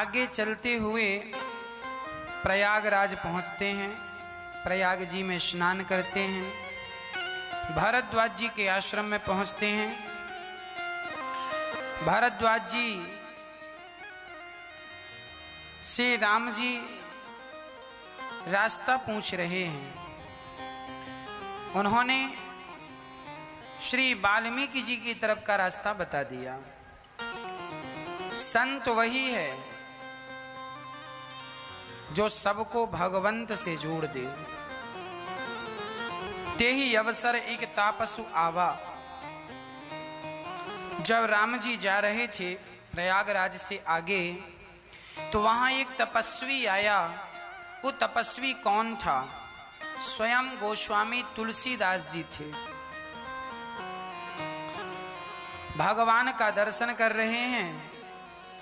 आगे चलते हुए प्रयागराज पहुंचते हैं, प्रयाग जी में स्नान करते हैं, भारद्वाज जी के आश्रम में पहुंचते हैं। भारद्वाज जी से राम जी रास्ता पूछ रहे हैं। उन्होंने श्री वाल्मीकि जी की तरफ का रास्ता बता दिया। संत वही है जो सबको भगवंत से जोड़ दे। तेहि अवसर एक तापसु आवा। जब राम जी जा रहे थे प्रयागराज से आगे, तो वहां एक तपस्वी आया। वो तपस्वी कौन था? स्वयं गोस्वामी तुलसीदास जी थे। भगवान का दर्शन कर रहे हैं,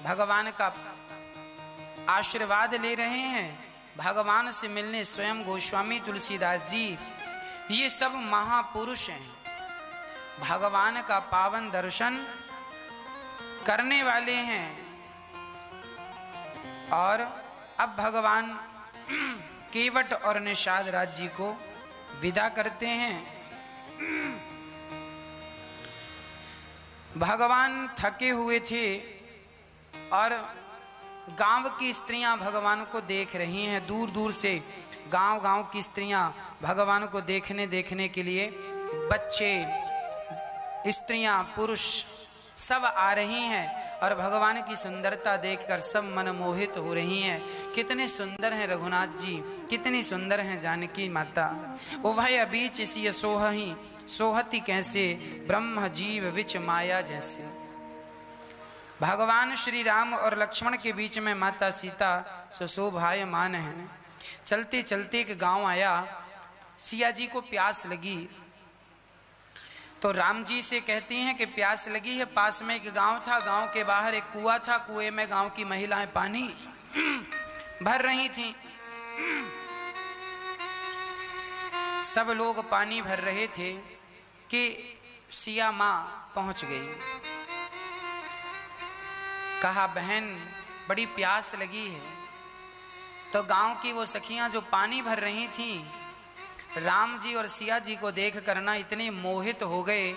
भगवान का आशीर्वाद ले रहे हैं। भगवान से मिलने स्वयं गोस्वामी तुलसीदास जी, ये सब महापुरुष हैं, भगवान का पावन दर्शन करने वाले हैं। और अब भगवान केवट और निषाद राज जी को विदा करते हैं। भगवान थके हुए थे और गांव की स्त्रियां भगवान को देख रही हैं। दूर दूर से गांव की स्त्रियां भगवान को देखने के लिए, बच्चे, स्त्रियां, पुरुष सब आ रही हैं और भगवान की सुंदरता देखकर सब मनमोहित हो रही हैं। कितने सुंदर हैं रघुनाथ जी, कितनी सुंदर हैं जानकी माता। उभय बीच सिय सोहहि, सोहति कैसे, ब्रह्म जीव विच माया जैसे। भगवान श्री राम और लक्ष्मण के बीच में माता सीता सुशोभायमान है। चलते चलते एक गांव आया। सिया जी को प्यास लगी तो राम जी से कहती हैं कि प्यास लगी है। पास में एक गांव था, गांव के बाहर एक कुआं था, कुएं में गांव की महिलाएं पानी भर रही थीं। सब लोग पानी भर रहे थे कि सिया माँ पहुंच गई। कहा बहन बड़ी प्यास लगी है। तो गांव की वो सखियां जो पानी भर रही थीं, राम जी और सिया जी को देख करना इतने मोहित हो गए।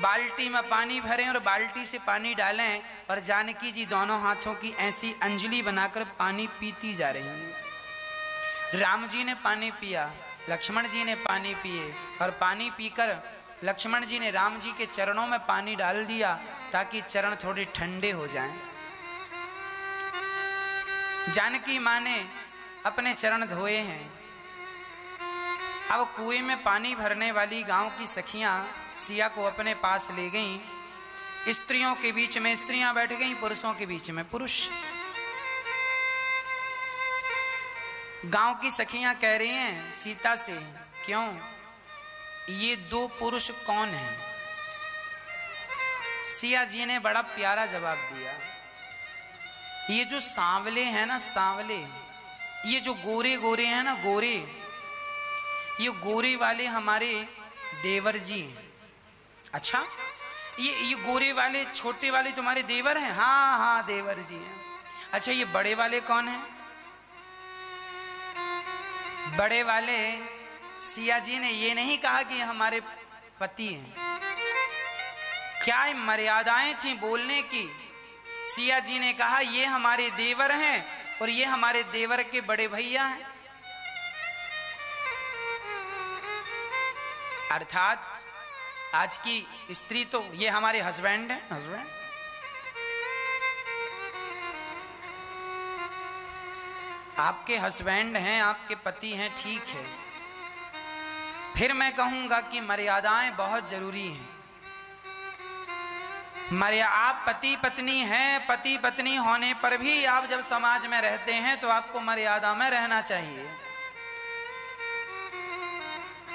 बाल्टी में पानी भरें और बाल्टी से पानी डालें और जानकी जी दोनों हाथों की ऐसी अंजलि बनाकर पानी पीती जा रही हैं। राम जी ने पानी पिया, लक्ष्मण जी ने पानी पिए और पानी पीकर लक्ष्मण जी ने राम जी के चरणों में पानी डाल दिया ताकि चरण थोड़े ठंडे हो जाएं। जानकी माँ ने अपने चरण धोए हैं। अब कुएं में पानी भरने वाली गांव की सखियां सिया को अपने पास ले गईं। स्त्रियों के बीच में स्त्रियां बैठ गईं, पुरुषों के बीच में पुरुष। गांव की सखियां कह रही हैं सीता से, क्यों ये दो पुरुष कौन हैं? सिया जी ने बड़ा प्यारा जवाब दिया, ये जो सांवले हैं ना, सांवले, ये जो गोरे गोरे हैं ना, गोरे, ये गोरे वाले हमारे देवर जी हैं। अच्छा, ये गोरे वाले छोटे वाले तुम्हारे देवर हैं? हाँ हाँ देवर जी हैं। अच्छा, ये बड़े वाले कौन हैं? बड़े वाले सिया जी ने ये नहीं कहा कि हमारे पति हैं। क्या मर्यादाएं थी बोलने की? सिया जी ने कहा ये हमारे देवर हैं और ये हमारे देवर के बड़े भैया हैं। अर्थात आज की स्त्री तो ये हमारे हस्बैंड हैं। हस्बैंड आपके हस्बैंड हैं, आपके पति हैं, ठीक है। फिर मैं कहूंगा कि मर्यादाएं बहुत जरूरी हैं। आप पति पत्नी हैं, पति पत्नी होने पर भी आप जब समाज में रहते हैं तो आपको मर्यादा में रहना चाहिए,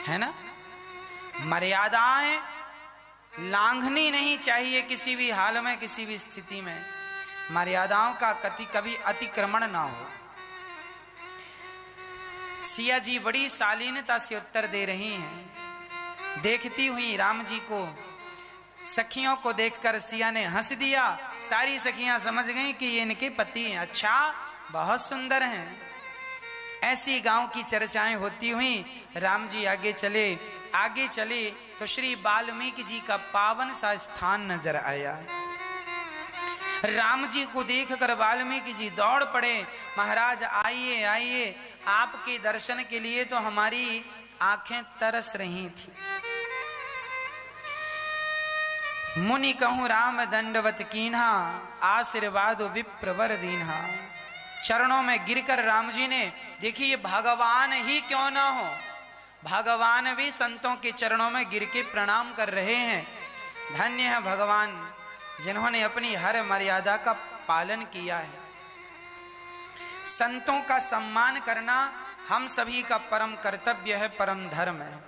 है ना? मर्यादाएं लांघनी नहीं चाहिए किसी भी हाल में, किसी भी स्थिति में। मर्यादाओं का कभी अतिक्रमण ना हो। सिया जी बड़ी शालीनता से उत्तर दे रही हैं। देखती हुई राम जी को सखियों को देखकर सिया ने हंस दिया। सारी सखियां समझ गईं कि ये इनके पति हैं। अच्छा, बहुत सुंदर हैं। ऐसी गांव की चर्चाएं होती हुई राम जी आगे चले तो श्री वाल्मीकि जी का पावन सा स्थान नजर आया। राम जी को देखकर वाल्मीकि जी दौड़ पड़े, महाराज आइए आइए, आपके दर्शन के लिए तो हमारी आंखें तरस रही थी। मुनि कहूँ राम दंडवत कीन्हा, आशीर्वाद विप्रवर दीन्हा। चरणों में गिरकर राम जी ने, देखिए भगवान ही क्यों ना हो, भगवान भी संतों के चरणों में गिर के प्रणाम कर रहे हैं। धन्य है भगवान जिन्होंने अपनी हर मर्यादा का पालन किया है। संतों का सम्मान करना हम सभी का परम कर्तव्य है, परम धर्म है।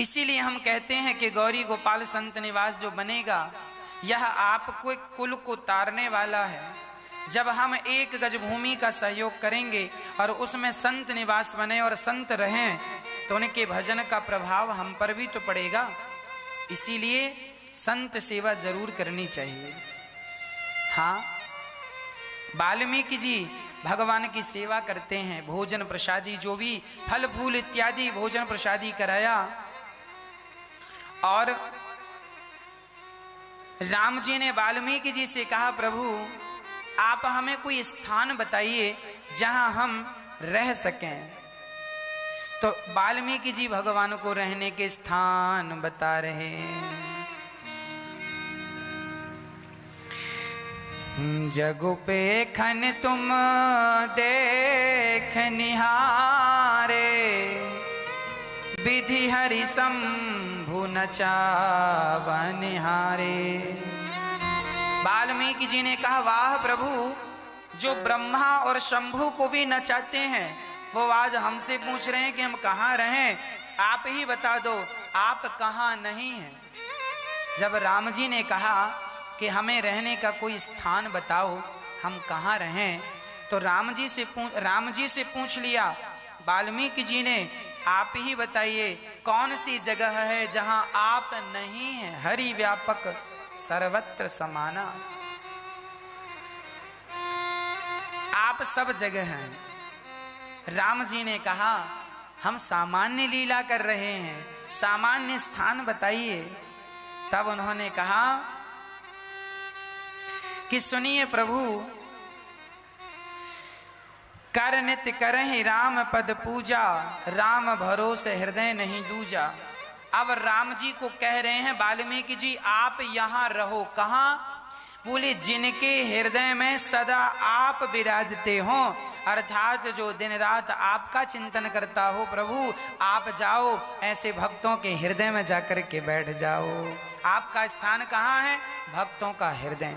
इसीलिए हम कहते हैं कि गौरी गोपाल संत निवास जो बनेगा, यह आपको कुल को तारने वाला है। जब हम एक गज भूमि का सहयोग करेंगे और उसमें संत निवास बने और संत रहें, तो उनके भजन का प्रभाव हम पर भी तो पड़ेगा। इसीलिए संत सेवा जरूर करनी चाहिए। हाँ, वाल्मीकि जी भगवान की सेवा करते हैं। भोजन प्रसादी, जो भी फल फूल इत्यादि भोजन प्रसादी कराया, और राम जी ने वाल्मीकि जी से कहा, प्रभु आप हमें कोई स्थान बताइए जहां हम रह सकें। तो वाल्मीकि जी भगवान को रहने के स्थान बता रहे हैं। जगु पे खन तुम देख निहारे, विधि हरि शंभु नचावनिहारे। वाल्मीकि जी ने कहा, वाह प्रभु, जो ब्रह्मा और शंभु को भी नचाते हैं, वो आज हमसे पूछ रहे हैं कि हम कहाँ रहें। आप ही बता दो, आप कहाँ नहीं हैं। जब राम जी ने कहा कि हमें रहने का कोई स्थान बताओ, हम कहाँ रहें, तो राम जी से पूछ लिया वाल्मीकि जी ने, आप ही बताइए कौन सी जगह है जहां आप नहीं हैं। हरि व्यापक सर्वत्र समाना, आप सब जगह हैं। राम जी ने कहा, हम सामान्य लीला कर रहे हैं, सामान्य स्थान बताइए। तब उन्होंने कहा कि सुनिए प्रभु, कर नित्य करहि राम पद पूजा, राम भरोसे हृदय नहीं दूजा। अब राम जी को कह रहे हैं वाल्मीकि जी, आप यहाँ रहो। कहाँ? बोले, जिनके हृदय में सदा आप विराजते हो, अर्थात जो दिन रात आपका चिंतन करता हो, प्रभु आप जाओ, ऐसे भक्तों के हृदय में जाकर के बैठ जाओ। आपका स्थान कहाँ है? भक्तों का हृदय।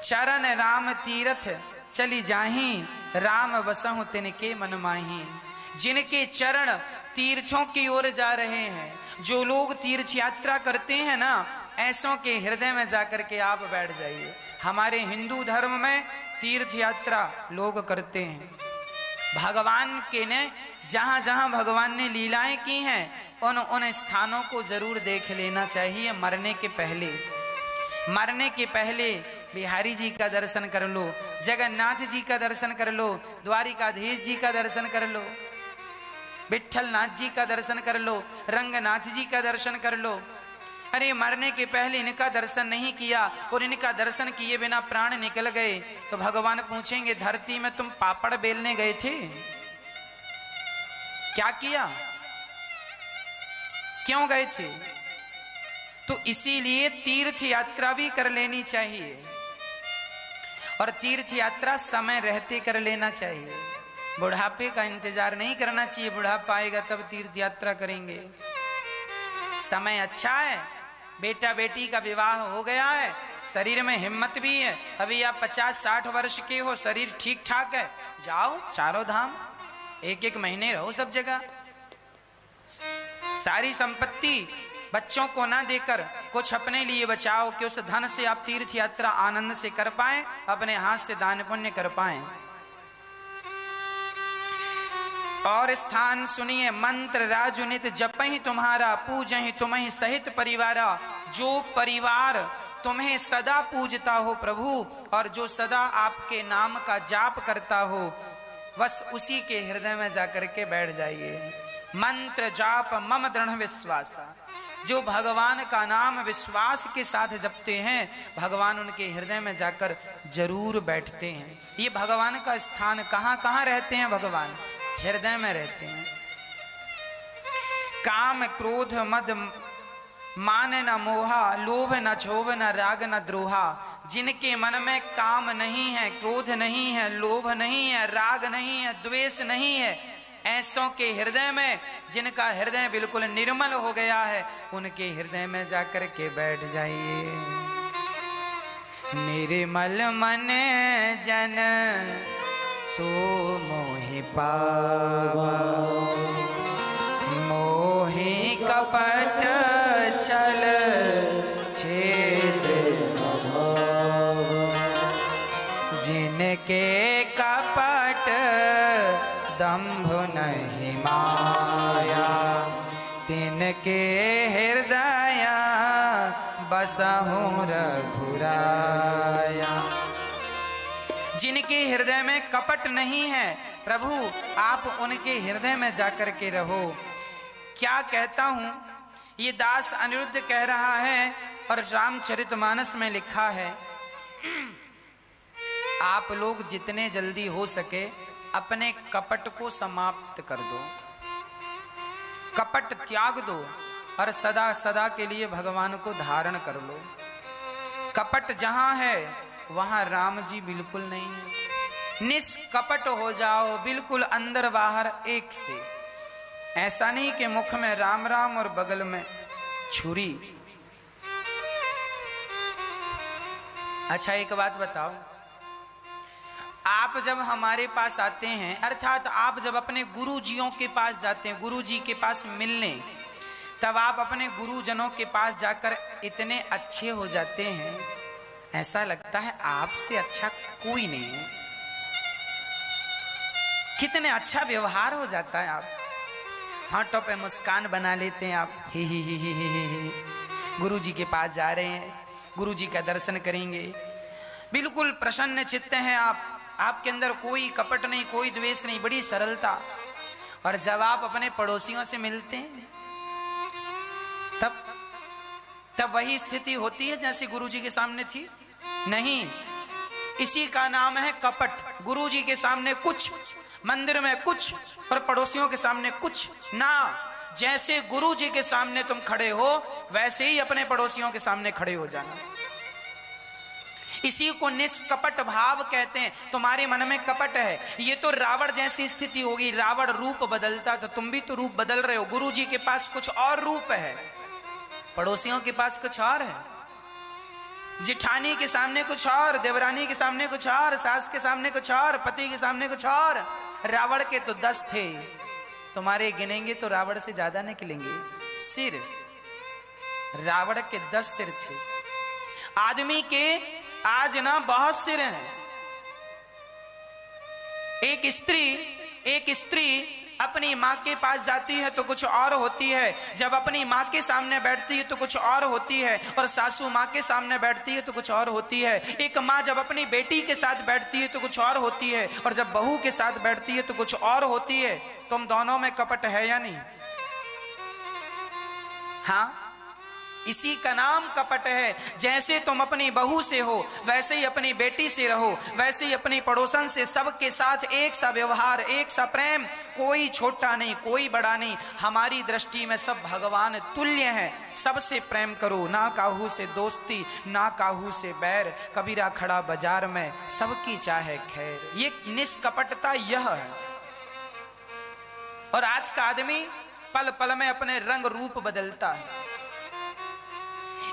चरण राम तीर्थ चली जाही, राम बसहु तिनके मन माही। जिनके चरण तीर्थों की ओर जा रहे हैं, जो लोग तीर्थ यात्रा करते हैं ना, ऐसों के हृदय में जाकर के आप बैठ जाइए। हमारे हिंदू धर्म में तीर्थ यात्रा लोग करते हैं। भगवान के ने जहां जहां भगवान ने लीलाएं की हैं, उन स्थानों को जरूर देख लेना चाहिए। मरने के पहले बिहारी जी का दर्शन कर लो, जगन्नाथ जी का दर्शन कर लो, द्वारिकाधीश जी का दर्शन कर लो, विठल नाथ जी का दर्शन कर लो, रंगनाथ जी का दर्शन कर लो। अरे मरने के पहले इनका दर्शन नहीं किया और इनका दर्शन किए बिना प्राण निकल गए तो भगवान पूछेंगे, धरती में तुम पापड़ बेलने गए थे, क्या किया, क्यों गए थे? तो इसीलिए तीर्थ यात्रा भी कर लेनी चाहिए, और तीर्थ यात्रा समय रहते कर लेना चाहिए। बुढ़ापे का इंतजार नहीं करना चाहिए, बुढ़ापा आएगा तब तीर्थ यात्रा करेंगे। समय अच्छा है, बेटा बेटी का विवाह हो गया है, शरीर में हिम्मत भी है, अभी आप 50-60 वर्ष के हो, शरीर ठीक ठाक है, जाओ चारों धाम, एक महीने रहो सब जगह। सारी संपत्ति बच्चों को ना देकर कुछ अपने लिए बचाओ कि उस धन से आप तीर्थ यात्रा आनंद से कर पाएं, अपने हाथ से दान पुण्य कर पाएं। और स्थान सुनिए, मंत्र राजुनित जपहि तुम्हारा, पूजहि तुम्हि सहित परिवारा। जो परिवार तुम्हें सदा पूजता हो प्रभु, और जो सदा आपके नाम का जाप करता हो, बस उसी के हृदय में जाकर के बैठ जाइए। मंत्र जाप मम दृढ़ विश्वासा। जो भगवान का नाम विश्वास के साथ जपते हैं, भगवान उनके हृदय में जाकर जरूर बैठते हैं। ये भगवान का स्थान कहाँ कहाँ रहते हैं? भगवान हृदय में रहते हैं। काम क्रोध मद मान न मोहा, लोभ न क्षोभ न राग न द्रोहा। जिनके मन में काम नहीं है, क्रोध नहीं है, लोभ नहीं है, राग नहीं है, द्वेष नहीं है, ऐसों के हृदय में, जिनका हृदय बिल्कुल निर्मल हो गया है, उनके हृदय में जाकर के बैठ जाइए। निर्मल मन जन सो मोहि पावा, मोहि कपट छल छेद जिनके कपट दंभ नहीं माया, तिनके हृदय बसहु रघुराया। जिनके हृदय में कपट नहीं है, प्रभु आप उनके हृदय में जाकर के रहो। क्या कहता हूं, ये दास अनिरुद्ध कह रहा है, और रामचरितमानस में लिखा है, आप लोग जितने जल्दी हो सके अपने कपट को समाप्त कर दो, कपट त्याग दो, और सदा सदा के लिए भगवान को धारण कर लो। कपट जहां है वहां राम जी बिल्कुल नहीं है। निष्कपट हो जाओ, बिल्कुल अंदर बाहर एक से। ऐसा नहीं कि मुख में राम राम और बगल में छुरी। अच्छा एक बात बताओ, आप जब हमारे पास आते हैं, अर्थात आप जब अपने गुरुजियों के पास जाते हैं, गुरुजी के पास मिलने, तब आप अपने गुरुजनों के पास जाकर इतने अच्छे हो जाते हैं, ऐसा लगता है आपसे अच्छा कोई नहीं है। कितने अच्छा व्यवहार हो जाता है, आप हाथों पे मुस्कान बना लेते हैं, आप ही। गुरुजी के पास जा रहे हैं, गुरुजी का दर्शन करेंगे, बिल्कुल प्रसन्न चित्त हैं आप, आपके अंदर कोई कपट नहीं, कोई द्वेष नहीं, बड़ी सरलता। और जब आप अपने पड़ोसियों से मिलते हैं, तब वही स्थिति होती है जैसी गुरुजी के सामने थी? नहीं, इसी का नाम है कपट। गुरुजी के सामने कुछ, मंदिर में कुछ, और पड़ोसियों के सामने कुछ ना। जैसे गुरुजी के सामने तुम खड़े हो, वैसे ही अपने पड़ोसियों के सामने खड़े हो जाना। इसी को निष्कपट भाव कहते हैं। तुम्हारे मन में कपट है, ये तो रावण जैसी स्थिति होगी। रावण रूप बदलता था, तुम भी तो रूप बदल रहे हो। गुरुजी के पास कुछ और रूप है, पड़ोसियों के पास कुछ और है। जिठानी के सामने कुछ और, देवरानी के सामने कुछ और, सास के सामने कुछ और, पति के सामने कुछ और। रावण के तो 10 थे, तुम्हारे गिनेंगे तो रावण से ज्यादा निकलेंगे। सिर, रावण के 10 सिर थे। आदमी के आज ना बहुत सिर हैं। एक स्त्री अपनी माँ के पास जाती है तो कुछ और होती है, जब अपनी माँ के सामने बैठती है तो कुछ और होती है, और सासू माँ के सामने बैठती है तो कुछ और होती है। एक माँ जब अपनी बेटी के साथ बैठती है तो कुछ और होती है, और जब बहू के साथ बैठती है तो कुछ और होती है। तुम दोनों में कपट है या नहीं? हाँ, इसी का नाम कपट है। जैसे तुम अपनी बहू से हो, वैसे ही अपनी बेटी से रहो, वैसे ही अपनी पड़ोसन से, सबके साथ एक सा व्यवहार, एक सा प्रेम। कोई छोटा नहीं, कोई बड़ा नहीं, हमारी दृष्टि में सब भगवान तुल्य हैं। सबसे प्रेम करो, ना काहू से दोस्ती, ना काहू से बैर। कबीरा खड़ा बाजार में, सबकी चाहे खैर। ये निष्कपटता यह है। और आज का आदमी पल पल में अपने रंग रूप बदलता है,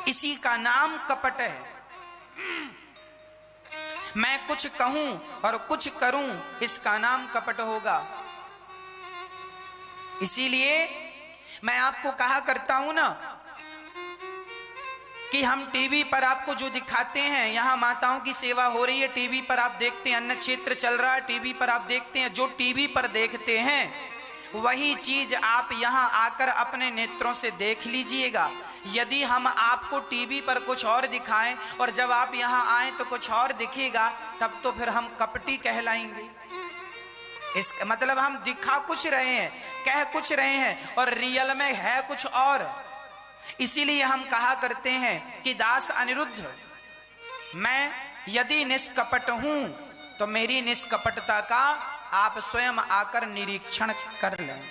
इसी का नाम कपट है। मैं कुछ कहूं और कुछ करूं, इसका नाम कपट होगा। इसीलिए मैं आपको कहा करता हूं ना कि हम टीवी पर आपको जो दिखाते हैं, यहां माताओं की सेवा हो रही है, टीवी पर आप देखते हैं, अन्न क्षेत्र चल रहा है, टीवी पर आप देखते हैं। जो टीवी पर देखते हैं वही चीज आप यहाँ आकर अपने नेत्रों से देख लीजिएगा। यदि हम आपको टीवी पर कुछ और दिखाएं और जब आप यहाँ आए तो कुछ और दिखेगा, तब तो फिर हम कपटी कहलाएंगे। इसका मतलब हम दिखा कुछ रहे हैं, कह कुछ रहे हैं और रियल में है कुछ और। इसीलिए हम कहा करते हैं कि दास अनिरुद्ध, मैं यदि निष्कपट हूं तो मेरी निष्कपटता का आप स्वयं आकर निरीक्षण कर लें।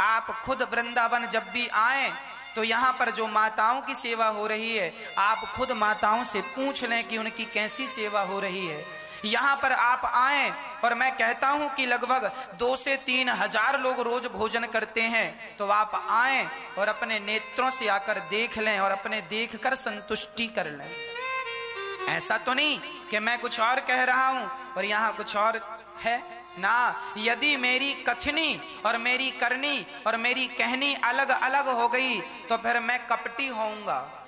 आप खुद वृंदावन जब भी आए तो यहाँ पर जो माताओं की सेवा हो रही है, आप खुद माताओं से पूछ लें कि उनकी कैसी सेवा हो रही है। यहाँ पर आप आए और मैं कहता हूँ कि लगभग 2 से 3 हजार लोग रोज भोजन करते हैं, तो आप आए और अपने नेत्रों से आकर देख लें और अपने देखकर संतुष्टि कर लें। ऐसा तो नहीं कि मैं कुछ और कह रहा हूँ और यहाँ कुछ और है ना। यदि मेरी कथनी और मेरी करनी और मेरी कहनी अलग अलग हो गई तो फिर मैं कपटी होऊंगा।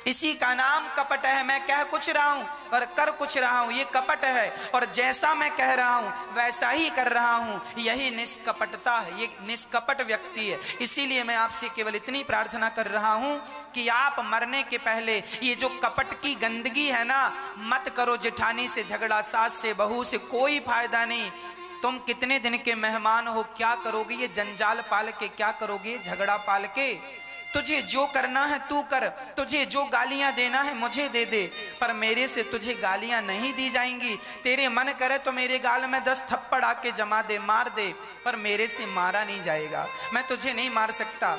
इसी का नाम कपट है। मैं कह कुछ रहा हूं और कर कुछ रहा हूं, ये कपट है। और जैसा मैं कह रहा हूं वैसा ही कर रहा हूं, यही निष्कपटता है, ये निष्कपट व्यक्ति है। इसीलिए मैं आपसे केवल इतनी प्रार्थना कर रहा हूं कि आप मरने के पहले ये जो कपट की गंदगी है ना, मत करो। जेठानी से झगड़ा, सास से, बहू से, कोई फायदा नहीं। तुम कितने दिन के मेहमान हो, क्या करोगे ये जंजाल पाल के, क्या करोगे झगड़ा पाल के। तुझे जो करना है तू कर, तुझे जो गालियां देना है मुझे दे दे, पर मेरे से तुझे गालियां नहीं दी जाएंगी। तेरे मन करे तो मेरे गाल में 10 थप्पड़ आके जमा दे, मार दे, पर मेरे से मारा नहीं जाएगा। मैं तुझे नहीं मार सकता,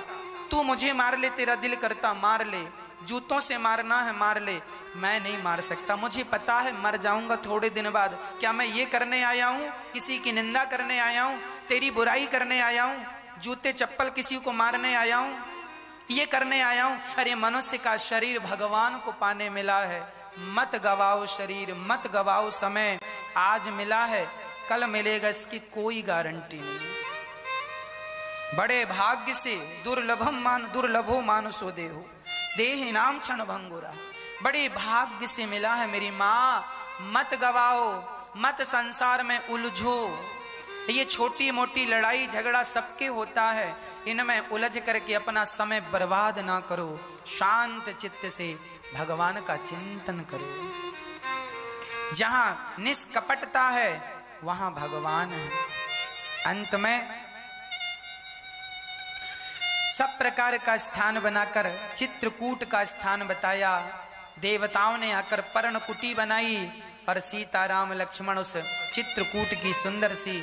तू मुझे मार ले, तेरा दिल करता मार ले, जूतों से मारना है मार ले, मैं नहीं मार सकता। मुझे पता है मर जाऊंगा थोड़े दिन बाद। क्या मैं ये करने आया हूँ, किसी की निंदा करने आया हूँ, तेरी बुराई करने आया हूँ, जूते चप्पल किसी को मारने आया हूँ, ये करने आया हूं? अरे मनुष्य का शरीर भगवान को पाने मिला है। मत गवाओ शरीर, मत गवाओ समय। आज मिला है कल मिलेगा, इसकी कोई गारंटी नहीं। बड़े भाग्य से दुर्लभो मानुषो देहो देहि नाम क्षण भंगुरा। बड़े भाग्य से मिला है मेरी माँ। मत गवाओ, मत संसार में उलझो। ये छोटी मोटी लड़ाई झगड़ा सबके होता है, इनमें उलझ करके अपना समय बर्बाद ना करो। शांत चित्त से भगवान का चिंतन करो। जहां निष्कपटता है वहां भगवान है। अंत में सब प्रकार का स्थान बनाकर चित्रकूट का स्थान बताया। देवताओं ने आकर पर्णकुटी बनाई और सीताराम लक्ष्मण उस चित्रकूट की सुंदर सी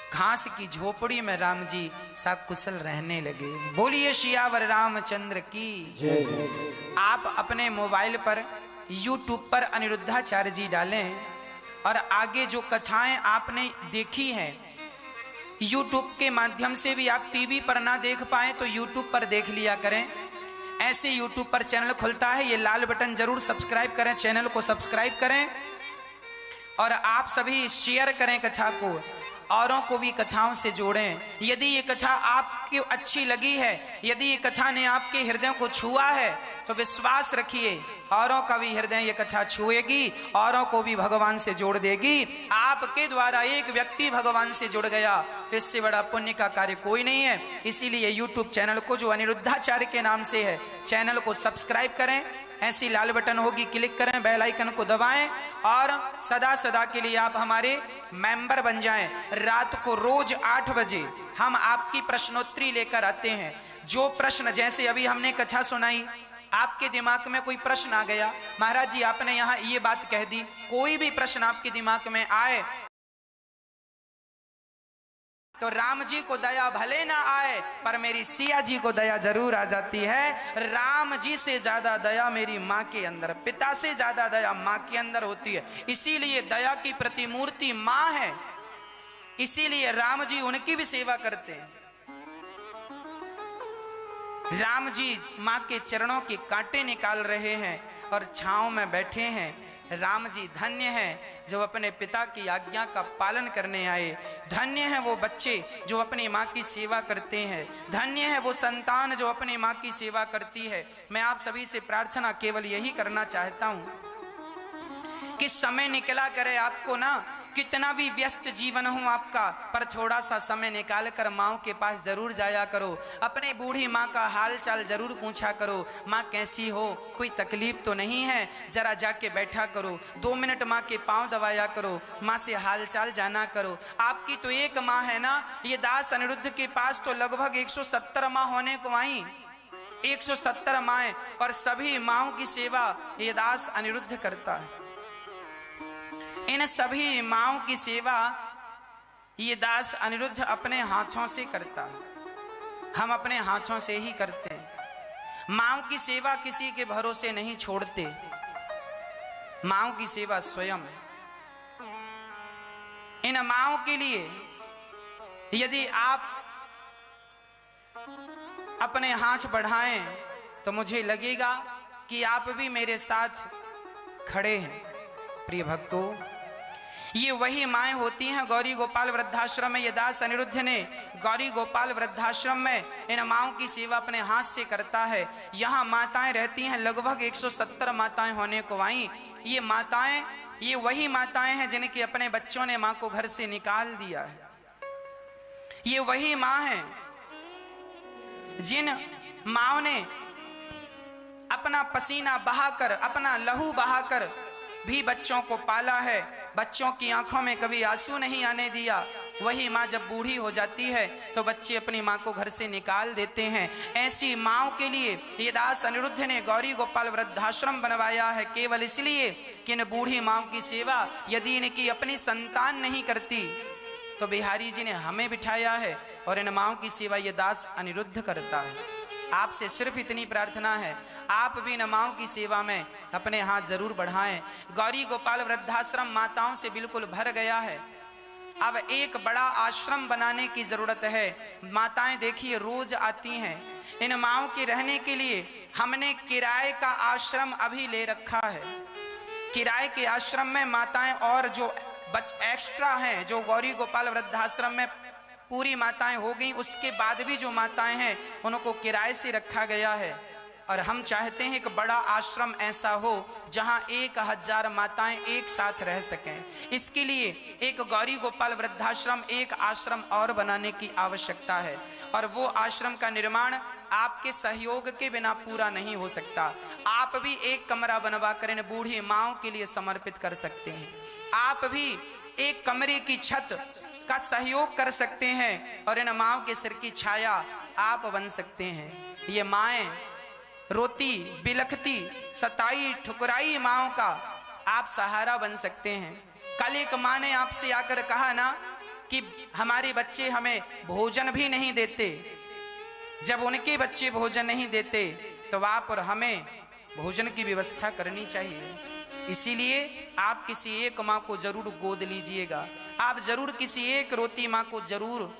घास की झोपड़ी में राम जी सकुशल रहने लगे। बोलिए सियावर रामचंद्र की जय। आप अपने मोबाइल पर YouTube पर अनिरुद्धाचार्य जी डालें और आगे जो कथाएं आपने देखी हैं, YouTube के माध्यम से भी आप टीवी पर ना देख पाए तो YouTube पर देख लिया करें। ऐसे YouTube पर चैनल खुलता है, ये लाल बटन जरूर सब्सक्राइब करें, चैनल को सब्सक्राइब करें और आप सभी शेयर करें कथा को, औरों को भी कथाओं से जोड़ें। यदि ये कथा आपको अच्छी लगी है, यदि ये कथा ने आपके हृदय को छुआ है तो विश्वास रखिए औरों का भी हृदय ये कथा छुएगी, औरों को भी भगवान से जोड़ देगी। आपके द्वारा एक व्यक्ति भगवान से जुड़ गया तो इससे बड़ा पुण्य का कार्य कोई नहीं है। इसीलिए YouTube चैनल को जो अनिरुद्धाचार्य के नाम से है, चैनल को सब्सक्राइब करें। ऐसी लाल बटन होगी, क्लिक करें, बेल आइकन को दबाएं और सदा सदा के लिए आप हमारे मेंबर बन जाएं। रात को रोज 8 बजे हम आपकी प्रश्नोत्तरी लेकर आते हैं। जो प्रश्न, जैसे अभी हमने कथा सुनाई, आपके दिमाग में कोई प्रश्न आ गया, महाराज जी आपने यहाँ ये बात कह दी, कोई भी प्रश्न आपके दिमाग में आए तो राम जी को दया भले ना आए पर मेरी सिया जी को दया जरूर आ जाती है। राम जी से ज्यादा दया मेरी माँ के अंदर, पिता से ज्यादा दया माँ के अंदर होती है। इसीलिए दया की प्रतिमूर्ति माँ है, इसीलिए राम जी उनकी भी सेवा करते हैं। राम जी माँ के चरणों के कांटे निकाल रहे हैं और छांव में बैठे हैं। राम जी धन्य हैं जो अपने पिता की आज्ञा का पालन करने आए। धन्य है वो बच्चे जो अपनी माँ की सेवा करते हैं। धन्य है वो संतान जो अपनी माँ की सेवा करती है। मैं आप सभी से प्रार्थना केवल यही करना चाहता हूँ कि समय निकला करे आपको ना कितना भी व्यस्त जीवन हो आपका, पर थोड़ा सा समय निकाल कर माँ के पास जरूर जाया करो। अपने बूढ़ी माँ का हाल चाल जरूर पूछा करो, माँ कैसी हो, कोई तकलीफ तो नहीं है, जरा जाके बैठा करो, 2 मिनट माँ के पाँव दबाया करो, माँ से हाल चाल जाना करो। आपकी तो एक माँ है ना, ये दास अनिरुद्ध के पास तो लगभग 170 माँ होने को आई, 170 माएँ, और सभी माँओं की सेवा ये दास अनिरुद्ध करता है। इन सभी माँओं की सेवा ये दास अनिरुद्ध अपने हाथों से करता है, हम अपने हाथों से ही करते हैं। माँओं की सेवा किसी के भरोसे नहीं छोड़ते, माँओं की सेवा स्वयं। इन माँओं के लिए यदि आप अपने हाथ बढ़ाएं तो मुझे लगेगा कि आप भी मेरे साथ खड़े हैं। प्रिय भक्तों, ये वही माएँ होती हैं गौरी गोपाल वृद्धाश्रम में। ये दास अनिरुद्ध ने गौरी गोपाल वृद्धाश्रम में इन माँओं की सेवा अपने हाथ से करता है। यहाँ माताएं रहती हैं, लगभग 170 माताएं होने को आई। ये माताएं, ये वही माताएं हैं जिनके अपने बच्चों ने माँ को घर से निकाल दिया है। ये वही माँ हैं जिन माँओं ने अपना पसीना बहाकर, अपना लहू बहाकर भी बच्चों को पाला है, बच्चों की आंखों में कभी आंसू नहीं आने दिया। वही माँ जब बूढ़ी हो जाती है तो बच्चे अपनी माँ को घर से निकाल देते हैं। ऐसी माँओं के लिए ये दास अनिरुद्ध ने गौरी गोपाल वृद्धाश्रम बनवाया है, केवल इसलिए कि इन बूढ़ी माँओं की सेवा यदि इनकी अपनी संतान नहीं करती तो बिहारी जी ने हमें बिठाया है, और इन माँओं की सेवा ये दास अनिरुद्ध करता है। आपसे सिर्फ इतनी प्रार्थना है, आप भी इन माँओं की सेवा में अपने हाथ जरूर बढ़ाएं। गौरी गोपाल वृद्धाश्रम माताओं से बिल्कुल भर गया है, अब एक बड़ा आश्रम बनाने की जरूरत है। माताएं देखिए रोज आती हैं, इन माँओं के रहने के लिए हमने किराए का आश्रम अभी ले रखा है। किराए के आश्रम में माताएं और जो एक्स्ट्रा हैं, जो गौरी गोपाल वृद्धाश्रम में पूरी माताएं हो गई, उसके बाद भी जो माताएं हैं उनको किराए से रखा गया है। और हम चाहते हैं एक बड़ा आश्रम ऐसा हो जहां 1000 माताएं एक साथ रह सकें। इसके लिए एक गौरी गोपाल वृद्धाश्रम, एक आश्रम और बनाने की आवश्यकता है, और वो आश्रम का निर्माण आपके सहयोग के बिना पूरा नहीं हो सकता। आप भी एक कमरा बनवा कर इन बूढ़ी माँओं के लिए समर्पित कर सकते हैं। आप भी एक कमरे की छत का सहयोग कर सकते हैं और इन माँओं के सिर की छाया आप बन सकते हैं। ये माएँ रोती बिलखती सताई ठुकराई माँओं का आप सहारा बन सकते हैं। कल एक माँ ने आपसे आकर कहा ना कि हमारे बच्चे हमें भोजन भी नहीं देते। जब उनके बच्चे भोजन नहीं देते तो आप और हमें भोजन की व्यवस्था करनी चाहिए। इसीलिए आप किसी एक माँ को जरूर गोद लीजिएगा, आप जरूर किसी एक रोती माँ को जरूर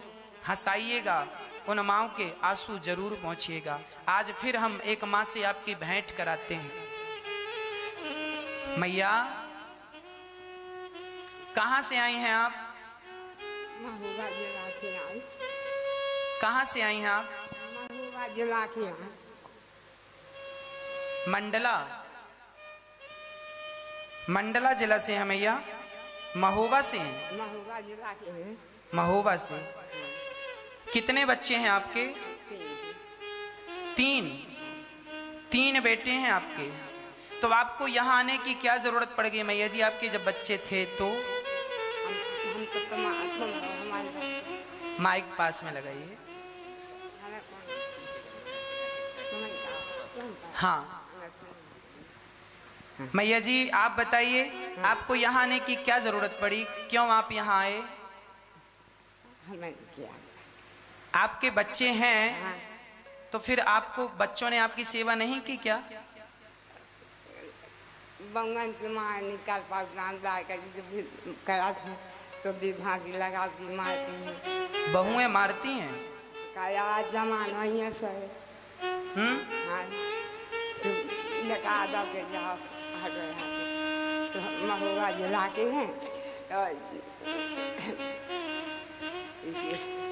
हंसाइएगा, उन माँओं के आंसू जरूर पहुँचिएगा। आज फिर हम एक माँ से आपकी भेंट कराते हैं। मैया, कहाँ से आई हैं आप? महोबा जिला से आई। कहाँ से आई हैं आप? महोबा जिला से आई। मंडला जिला से हैं मैया? महोबा से हैं? महोबा जिला के हैं। महोबा से। कितने बच्चे हैं आपके? 3 बेटे हैं आपके। तो आपको यहाँ आने की क्या जरूरत पड़ गई मैया जी? आपके जब बच्चे थे तो हम तो हमारे माइक पास में लगाइए। हाँ मैया जी, आप बताइए आपको यहाँ आने की क्या जरूरत पड़ी, क्यों आप यहाँ आए? हमें क्या, आपके बच्चे हैं तो फिर आपको बच्चों ने आपकी सेवा नहीं की क्या? बंगन की माँ निकाल पास करा था तो भी भागी लगाती मारती हैं। बहुएं मारती हैं? काया जमाना ही सर। हाँ लगा दो के जाओ तो महोबा जिला के हैं।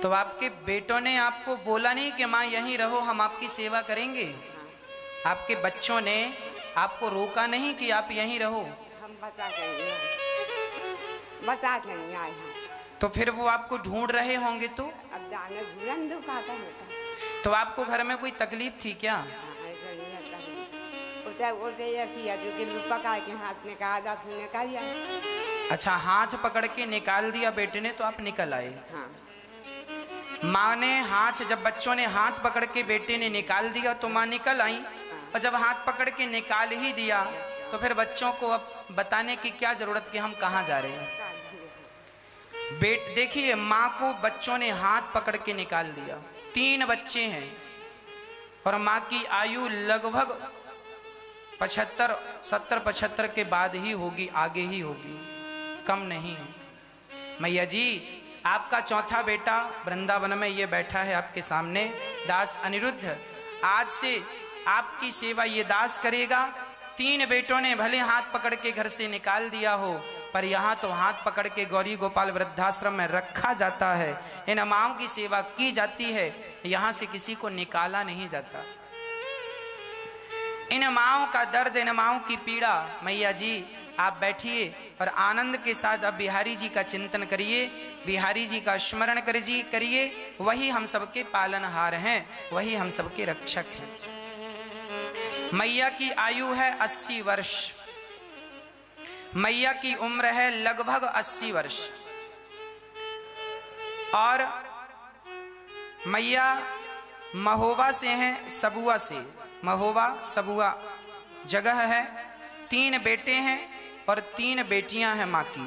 तो आपके बेटों ने आपको बोला नहीं कि माँ यहीं रहो, हम आपकी सेवा करेंगे? आपके बच्चों ने आपको रोका नहीं कि आप यहीं रहो? हम बता करेंगे बता के नहीं आए हैं। तो फिर वो आपको ढूंढ रहे होंगे तो? अब जाने ढूंढन दो का होता। तो आपको घर में कोई तकलीफ थी क्या? ऐसा नहीं आता है। उसे ऐसी है जो कि पकड़ के हाथ में कहा था उसने कहा दिया। अच्छा, हाथ पकड़ के निकाल दिया बेटे ने तो आप निकल आए। हाँ। माँ ने हाथ, जब बच्चों ने हाथ पकड़ के बेटे ने निकाल दिया तो माँ निकल आई। और जब हाथ पकड़ के निकाल ही दिया तो फिर बच्चों को अब बताने की क्या जरूरत कि हम कहाँ जा रहे हैं। देखिए, माँ को बच्चों ने हाथ पकड़ के निकाल दिया। 3 बच्चे हैं और माँ की आयु लगभग 70-75 के बाद ही होगी, आगे ही होगी, कम नहीं है। मैया जी, आपका चौथा बेटा वृंदावन में ये बैठा है आपके सामने, दास अनिरुद्ध। आज से आपकी सेवा ये दास करेगा। 3 बेटों ने भले हाथ पकड़ के घर से निकाल दिया हो, पर यहाँ तो हाथ पकड़ के गौरी गोपाल वृद्धाश्रम में रखा जाता है। इन माओं की सेवा की जाती है, यहाँ से किसी को निकाला नहीं जाता। इन माओं का दर्द, इन माओं की पीड़ा, मैया जी आप बैठिए और आनंद के साथ अब बिहारी जी का चिंतन करिए, बिहारी जी का स्मरण करिए। वही हम सबके पालनहार हैं, वही हम सबके रक्षक हैं। मैया की आयु है 80 वर्ष, मैया की उम्र है लगभग 80 वर्ष। और मैया महोबा से हैं, सबुआ से। महोबा सबुआ जगह है। 3 बेटे हैं और 3 बेटियां हैं माँ की।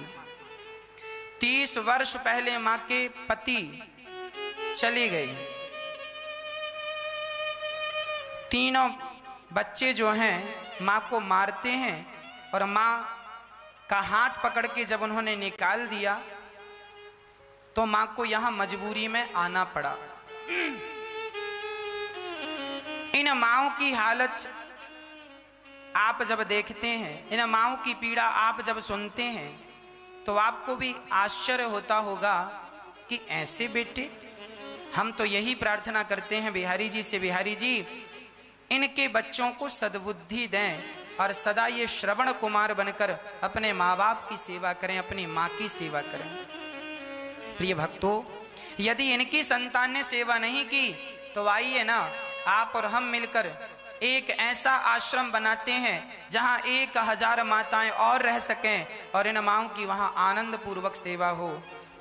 30 वर्ष पहले माँ के पति चले गए। तीनों बच्चे जो हैं माँ को मारते हैं और माँ का हाथ पकड़ के जब उन्होंने निकाल दिया तो माँ को यहाँ मजबूरी में आना पड़ा। इन माँओं की हालत आप जब देखते हैं, इन माँओं की पीड़ा आप जब सुनते हैं तो आपको भी आश्चर्य होता होगा कि ऐसे बेटे। हम तो यही प्रार्थना करते हैं बिहारी जी से, बिहारी जी इनके बच्चों को सद्बुद्धि दें और सदा ये श्रवण कुमार बनकर अपने माँ बाप की सेवा करें, अपनी माँ की सेवा करें। प्रिय भक्तों, यदि इनकी संतान ने सेवा नहीं की तो आइए ना, आप और हम मिलकर एक ऐसा आश्रम बनाते हैं जहां 1000 माताएं और रह सकें और इन माओं की वहां आनंद पूर्वक सेवा हो।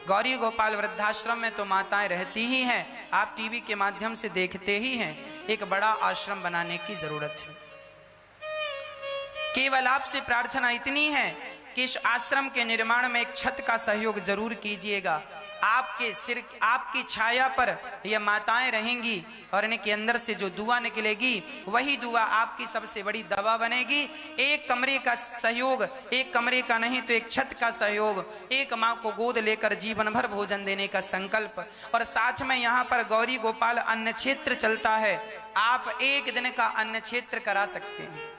गौरी गोपाल वृद्धाश्रम में तो माताएं रहती ही हैं, आप टीवी के माध्यम से देखते ही हैं। एक बड़ा आश्रम बनाने की जरूरत है। केवल आपसे प्रार्थना इतनी है कि इस आश्रम के निर्माण में एक छत का सहयोग जरूर कीजिएगा। आपके सिर, आपकी छाया पर यह माताएं रहेंगी और इनके अंदर से जो दुआ निकलेगी वही दुआ आपकी सबसे बड़ी दवा बनेगी। एक कमरे का सहयोग, एक कमरे का नहीं तो एक छत का सहयोग, एक माँ को गोद लेकर जीवन भर भोजन देने का संकल्प। और साथ में यहाँ पर गौरी गोपाल अन्न क्षेत्र चलता है। आप एक दिन का अन्न क्षेत्र करा सकते हैं।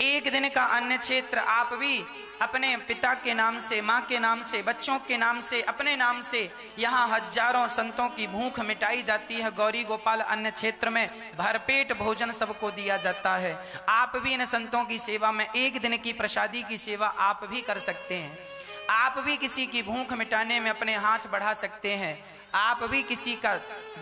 एक दिन का अन्न क्षेत्र आप भी अपने पिता के नाम से, माँ के नाम से, बच्चों के नाम से, अपने नाम से, यहाँ हजारों संतों की भूख मिटाई जाती है। गौरी गोपाल अन्न क्षेत्र में भरपेट भोजन सबको दिया जाता है। आप भी इन संतों की सेवा में एक दिन की प्रसादी की सेवा आप भी कर सकते हैं। आप भी किसी की भूख मिटाने में अपने हाथ बढ़ा सकते हैं। आप भी किसी का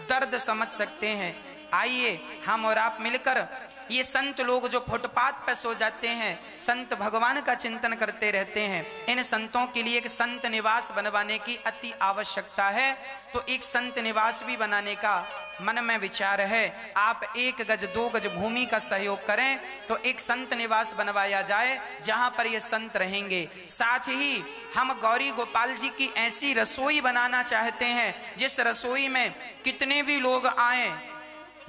दर्द समझ सकते हैं। आइए हम और आप मिलकर, ये संत लोग जो फुटपाथ पर सो जाते हैं, संत भगवान का चिंतन करते रहते हैं, इन संतों के लिए एक संत निवास बनवाने की अति आवश्यकता है। तो एक संत निवास भी बनाने का मन में विचार है। आप 1 गज 2 गज भूमि का सहयोग करें तो एक संत निवास बनवाया जाए जहां पर ये संत रहेंगे। साथ ही हम गौरी गोपाल जी की ऐसी रसोई बनाना चाहते हैं जिस रसोई में कितने भी लोग आए,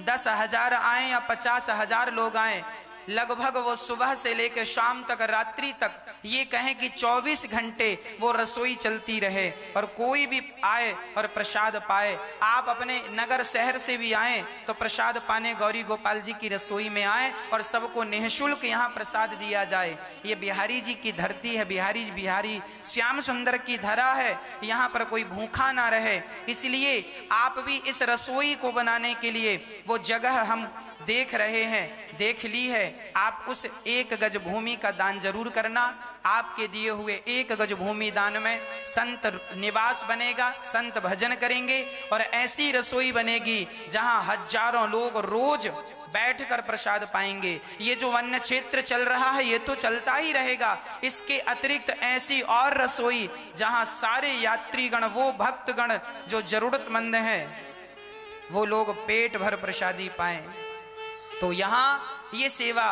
10,000 आए या 50,000 लोग आए, लगभग वो सुबह से लेकर शाम तक, रात्रि तक, ये कहें कि 24 घंटे वो रसोई चलती रहे और कोई भी आए और प्रसाद पाए। आप अपने नगर शहर से भी आए तो प्रसाद पाने गौरी गोपाल जी की रसोई में आए और सबको निःशुल्क यहाँ प्रसाद दिया जाए। ये बिहारी जी की धरती है, बिहारी श्याम सुंदर की धरा है, यहाँ पर कोई भूखा ना रहे। इसलिए आप भी इस रसोई को बनाने के लिए वो जगह हम देख रहे हैं, देख ली है, आप उस 1 गज भूमि का दान जरूर करना। आपके दिए हुए 1 गज भूमि दान में संत निवास बनेगा, संत भजन करेंगे और ऐसी रसोई बनेगी जहां हजारों लोग रोज बैठकर प्रसाद पाएंगे। ये जो वन्य क्षेत्र चल रहा है ये तो चलता ही रहेगा, इसके अतिरिक्त ऐसी और रसोई जहां सारे यात्रीगण, वो भक्तगण जो जरूरतमंद हैं, वो लोग पेट भर प्रसादी पाएं। तो यहाँ ये सेवा,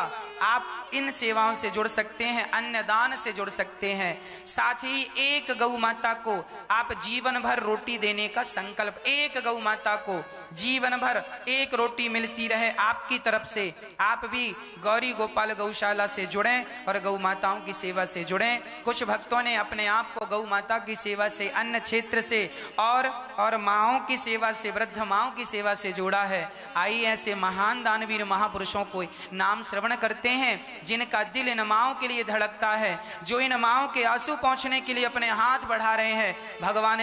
आप इन सेवाओं से जुड़ सकते हैं, अन्नदान से जुड़ सकते हैं। साथ ही एक गौ माता को आप जीवन भर रोटी देने का संकल्प, एक गौ माता को जीवन भर 1 रोटी मिलती रहे आपकी तरफ से। आप भी गौरी गोपाल गौशाला से जुड़ें और गौ माताओं की सेवा से जुड़ें। कुछ भक्तों ने अपने आप को गौ माता की सेवा से, अन्न क्षेत्र से और माओं की सेवा से, वृद्ध माओं की सेवा से जोड़ा है। आइए ऐसे महान दानवीर महापुरुषों को नाम श्रवण करते हैं, जिनका दिल इन माओं के लिए धड़कता है, जो इन माओं के आंसू पहुंचने के लिए अपने हाथ बढ़ा रहे हैं। भगवान